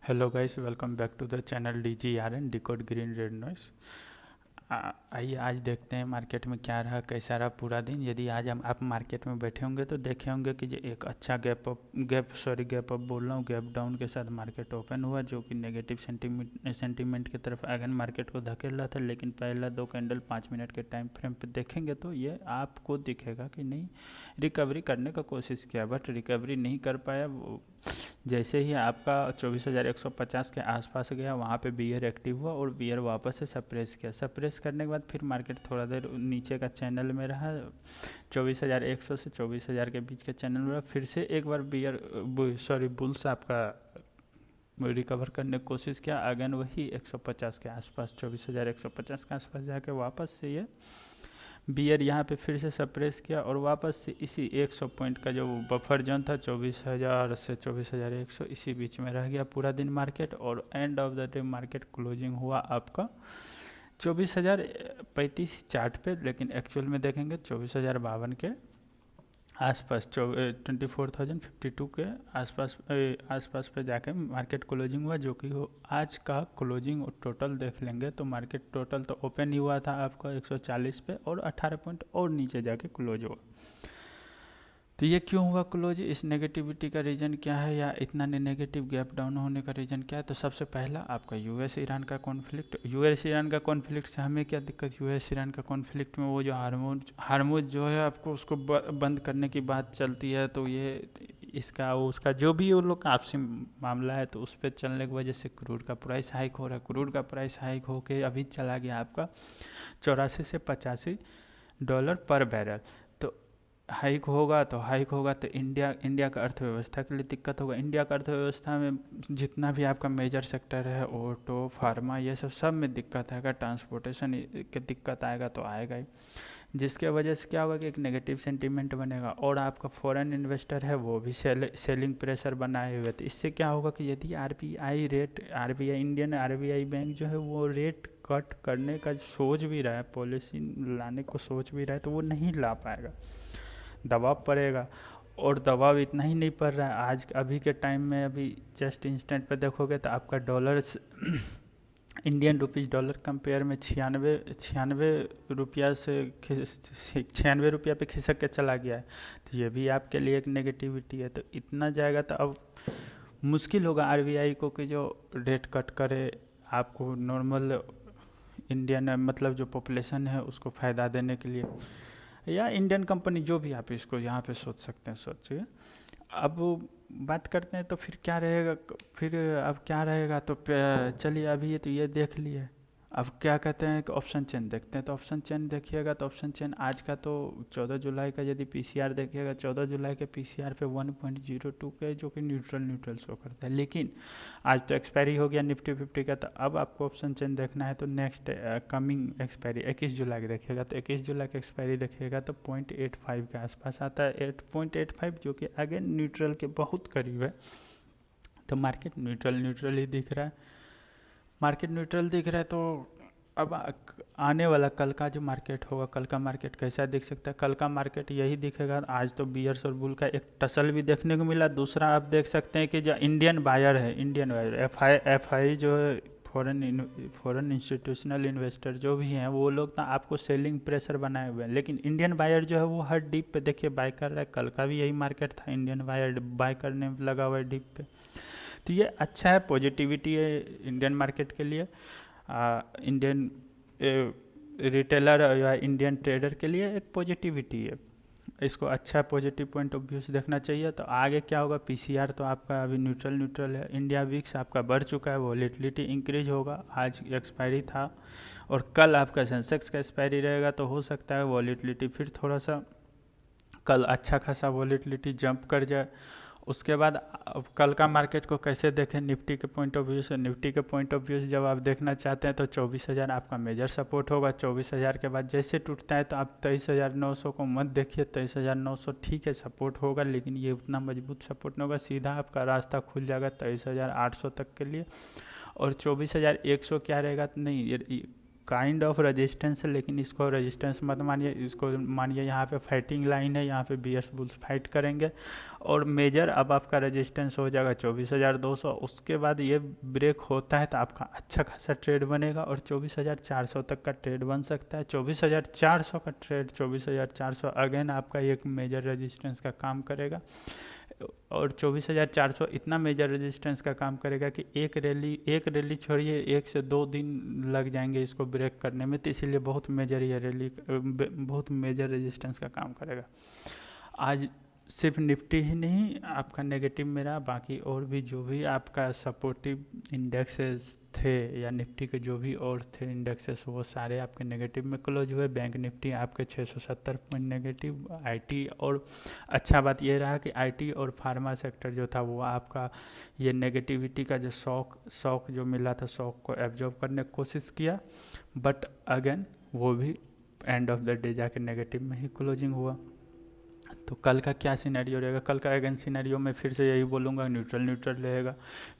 Hello guys, welcome back to the channel DGRN decode green red noise. आइए आज देखते हैं मार्केट में क्या रहा, कैसा रहा पूरा दिन। यदि आज हम आप मार्केट में बैठे होंगे तो देखे होंगे कि जो एक अच्छा गैप अप बोल रहा हूँ, गैप डाउन के साथ मार्केट ओपन हुआ, जो कि नेगेटिव सेंटीमेंट की तरफ अगेन मार्केट को धकेल रहा था। लेकिन पहला दो कैंडल 5 मिनट के टाइम फ्रेम पे देखेंगे तो ये आपको दिखेगा कि नहीं, रिकवरी करने का कोशिश किया बट रिकवरी नहीं कर पाया। वो जैसे ही आपका 24,150 के आसपास गया, वहाँ पे बियर एक्टिव हुआ और बियर वापस से सप्रेस किया। सप्रेस करने के बाद फिर मार्केट थोड़ा देर नीचे का चैनल में रहा, 24,100 से 24,000 के बीच का चैनल में रहा। फिर से एक बार बुल्स आपका रिकवर करने की कोशिश किया, अगेन वही 150 के आसपास, 24,150 के आसपास जाके वापस से ये बियर यहाँ पे फिर से सप्रेस किया और वापस से इसी 100 पॉइंट का जो बफर जोन था 24,000 से 24,100, इसी बीच में रह गया पूरा दिन मार्केट। और end of the day market closing हुआ आपका 24,035 चार्ट पे, लेकिन एक्चुअल में देखेंगे 24,052 के आसपास, 24,052 के आसपास पे जाके मार्केट क्लोजिंग हुआ। जो कि आज का क्लोजिंग टोटल देख लेंगे तो मार्केट टोटल तो ओपन ही हुआ था आपका 140 पे और 18 पॉइंट और नीचे जाके क्लोज हुआ। तो ये क्यों हुआ क्लोज, इस नेगेटिविटी का रीज़न क्या है, या इतना नेगेटिव गैप डाउन होने का रीज़न क्या है? तो सबसे पहला आपका यूएस ईरान का कॉन्फ्लिक्ट। यूएस ईरान का कॉन्फ्लिक्ट से हमें क्या दिक्कत? यूएस ईरान का कॉन्फ्लिक्ट में वो जो हार्मोज जो है आपको उसको बंद करने की बात चलती है, तो ये इसका उसका जो भी वो लोग का आपसी मामला है, तो उस पर चलने की वजह से क्रूड का प्राइस हाइक हो रहा है। क्रूड का प्राइस हाइक होके अभी चला गया आपका 84 से 85 डॉलर पर बैरल। तो हाइक होगा तो इंडिया का अर्थव्यवस्था के लिए दिक्कत होगा। इंडिया का अर्थव्यवस्था में जितना भी आपका मेजर सेक्टर है, ऑटो, फार्मा, ये सब में दिक्कत आएगा। ट्रांसपोर्टेशन की दिक्कत आएगा तो आएगा ही, जिसके वजह से क्या होगा कि एक नेगेटिव सेंटीमेंट बनेगा। और आपका फॉरेन इन्वेस्टर है वो भी सेलिंग प्रेशर बनाए हुए। तो इससे क्या होगा कि यदि आरबीआई इंडियन आरबीआई बैंक जो है वो रेट कट करने का सोच भी रहा है, पॉलिसी लाने को सोच भी रहा है, तो वो नहीं ला पाएगा, दबाव पड़ेगा। और दबाव इतना ही नहीं पड़ रहा है, आज अभी के टाइम में अभी जस्ट इंस्टेंट पे देखोगे तो आपका dollar Indian rupees dollar compare में छियानवे रुपया से 96 रुपया पे खिसक के चला गया है। तो ये भी आपके लिए एक नेगेटिविटी है। तो इतना जाएगा तो अब मुश्किल होगा आरबीआई को कि जो रेट कट करे, आपको नॉर्मल इंडियन मतलब जो पॉपुलेशन है उसको फ़ायदा देने के लिए, या इंडियन कंपनी, जो भी आप इसको यहाँ पे सोच सकते हैं सोचिए। अब बात करते हैं तो फिर क्या रहेगा, फिर अब क्या रहेगा? तो चलिए अभी ये तो ये देख लिए, अब क्या कहते हैं कि ऑप्शन चेन देखते हैं। तो ऑप्शन चेन देखिएगा तो ऑप्शन चेन आज का तो 14 जुलाई का यदि पीसीआर देखिएगा, 14 जुलाई के पीसीआर पे 1.02 के जो कि न्यूट्रल शो करता है। लेकिन आज तो एक्सपायरी हो गया निफ्टी 50 का, तो अब आपको ऑप्शन चेन देखना है तो नेक्स्ट कमिंग एक्सपायरी 21 जुलाई की देखिएगा। तो 21 जुलाई की एक्सपायरी देखिएगा तो 0.85 के आसपास आता है, 8.85, जो कि अगेन न्यूट्रल के बहुत करीब है। तो मार्केट न्यूट्रल ही दिख रहा है, मार्केट न्यूट्रल दिख रहा है। तो अब आने वाला कल का जो मार्केट होगा, कल का मार्केट कैसा दिख सकता है? कल का मार्केट यही दिखेगा। आज तो बियर्स और बुल का एक टसल भी देखने को मिला। दूसरा आप देख सकते हैं कि जो इंडियन बायर है, एफ आई जो है, फॉरेन इंस्टीट्यूशनल इन्वेस्टर जो भी हैं, वो लोग तो आपको सेलिंग प्रेशर बनाए हुए हैं। लेकिन इंडियन बायर जो है वो हर डिप पे देखिए बाय कर रहा है। कल का भी यही मार्केट था, इंडियन बायर बाय करने में लगा हुआ है डिप पे। तो ये अच्छा है, पॉजिटिविटी है इंडियन मार्केट के लिए, इंडियन रिटेलर या इंडियन ट्रेडर के लिए एक पॉजिटिविटी है। इसको अच्छा पॉजिटिव पॉइंट ऑफ व्यू से देखना चाहिए। तो आगे क्या होगा? पीसीआर तो आपका अभी न्यूट्रल है। इंडिया विक्स आपका बढ़ चुका है, वॉलेटिलिटी इंक्रीज होगा। आज एक्सपायरी था और कल आपका सेंसेक्स का एक्सपायरी रहेगा, तो हो सकता है वॉलेटिलिटी फिर थोड़ा सा कल अच्छा खासा वॉलेटिलिटी जंप कर जाए। उसके बाद अब कल का मार्केट को कैसे देखें निफ्टी के पॉइंट ऑफ व्यू से? निफ्टी के पॉइंट ऑफ व्यू से जब आप देखना चाहते हैं तो 24,000 आपका मेजर सपोर्ट होगा। 24,000 के बाद जैसे टूटता है तो आप 23,900 को मत देखिए। 23,900 ठीक है सपोर्ट होगा, लेकिन ये उतना मजबूत सपोर्ट नहीं होगा। सीधा आपका रास्ता खुल जाएगा 23,800 तक के लिए। और 24,100 क्या रहेगा? तो नहीं, काइंड ऑफ रेजिस्टेंस है, लेकिन इसको रेजिस्टेंस मत मानिए, इसको मानिए यहाँ पे फाइटिंग लाइन है, यहाँ पे बियर्स बुल्स फाइट करेंगे। और मेजर अब आपका रेजिस्टेंस हो जाएगा 24,200। उसके बाद ये ब्रेक होता है तो आपका अच्छा खासा ट्रेड बनेगा और 24,400 तक का ट्रेड बन सकता है। 24,400 का ट्रेड, 24,400 अगेन आपका एक मेजर रेजिस्टेंस का काम करेगा। और 24,400 इतना मेजर रेजिस्टेंस का काम करेगा कि एक रैली छोड़िए 1 से 2 दिन लग जाएंगे इसको ब्रेक करने में। तो इसीलिए बहुत मेजर ये रैली, बहुत मेजर रेजिस्टेंस का काम करेगा। आज सिर्फ निफ्टी ही नहीं आपका नेगेटिव में रहा, बाकी और भी जो भी आपका सपोर्टिव इंडेक्सेस थे या निफ्टी के जो भी और थे इंडेक्सेस, वो सारे आपके नेगेटिव में क्लोज हुए। बैंक निफ्टी आपके 670 पॉइंट नेगेटिव। आईटी, और अच्छा बात ये रहा कि आईटी और फार्मा सेक्टर जो था वो आपका ये नेगेटिविटी का जो शॉक जो मिला था, शॉक को एब्जॉर्ब करने की कोशिश किया, बट अगेन वो भी एंड ऑफ द डे जाके नेगेटिव में ही क्लोजिंग हुआ। तो कल का क्या सिनेरियो रहेगा? कल का अगेन सिनेरियो में फिर से यही बोलूँगा, न्यूट्रल रहेगा।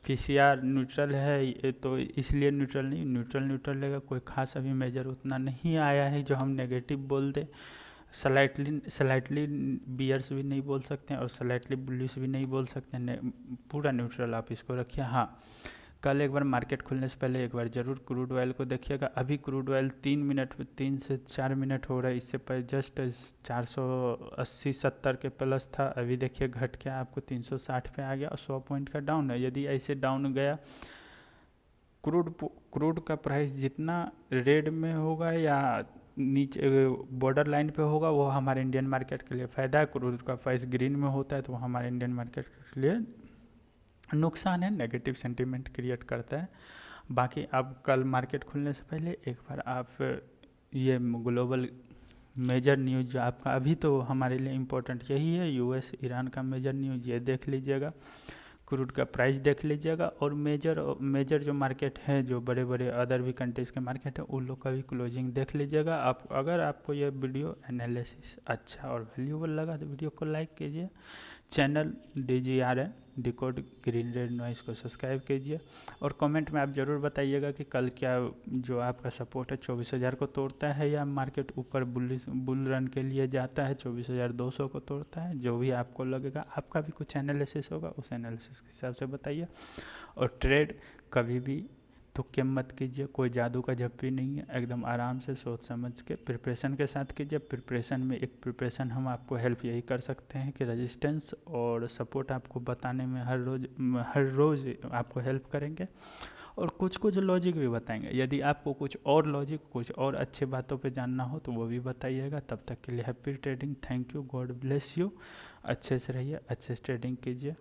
पीसीआर न्यूट्रल है तो इसलिए न्यूट्रल रहेगा। कोई खास अभी मेजर उतना नहीं आया है जो हम नेगेटिव बोल दे। स्लाइटली बियर्स भी नहीं बोल सकते हैं और स्लाइटली बुलिश भी नहीं बोल सकते हैं, पूरा न्यूट्रल आप इसको रखिए। हाँ, कल एक बार मार्केट खुलने से पहले एक बार ज़रूर क्रूड ऑयल को देखिएगा। अभी क्रूड ऑयल 3 से 4 मिनट हो रहा है, इससे पहले जस्ट 480-70 के प्लस था। अभी देखिए घट के आपको 360 पे आ गया और 100 पॉइंट का डाउन है। यदि ऐसे डाउन गया क्रूड का प्राइस जितना रेड में होगा या नीचे बॉर्डर लाइन पे होगा, वो हमारे इंडियन मार्केट के लिए फ़ायदा है। क्रूड का प्राइस ग्रीन में होता है तो वो हमारे इंडियन मार्केट के लिए नुकसान है, नेगेटिव सेंटीमेंट क्रिएट करता है। बाकी अब कल मार्केट खुलने से पहले एक बार आप ये ग्लोबल मेजर न्यूज़ जो आपका अभी तो हमारे लिए इम्पोर्टेंट यही है, यूएस ईरान का मेजर न्यूज़ ये देख लीजिएगा। क्रूड का प्राइस देख लीजिएगा और मेजर जो मार्केट है, जो बड़े बड़े अदर भी कंट्रीज़ के मार्केट है, उन लोग का भी क्लोजिंग देख लीजिएगा। आप अगर आपको ये वीडियो एनालिसिस अच्छा और वैल्यूबल लगा तो वीडियो को लाइक कीजिए। Channel DGRN decode green red noise को सब्सक्राइब कीजिए और कमेंट में आप ज़रूर बताइएगा कि कल क्या जो आपका सपोर्ट है 24,000 को तोड़ता है या मार्केट ऊपर बुल रन के लिए जाता है 24,200 को तोड़ता है। जो भी आपको लगेगा, आपका भी कुछ एनालिसिस होगा, उस एनालिसिस के हिसाब से बताइए। और ट्रेड कभी भी तुक्के मत कीजिए, कोई जादू का झप्पी नहीं है, एकदम आराम से सोच समझ के प्रिपरेशन के साथ कीजिए। प्रिपरेशन हम आपको हेल्प यही कर सकते हैं कि रेजिस्टेंस और सपोर्ट आपको बताने में हर रोज़ आपको हेल्प करेंगे और कुछ लॉजिक भी बताएंगे। यदि आपको कुछ और लॉजिक, कुछ और अच्छे बातों पे जानना हो तो वो भी बताइएगा। तब तक के लिए happy trading. Thank you, God bless you. अच्छे से रहिए, अच्छे से ट्रेडिंग कीजिए।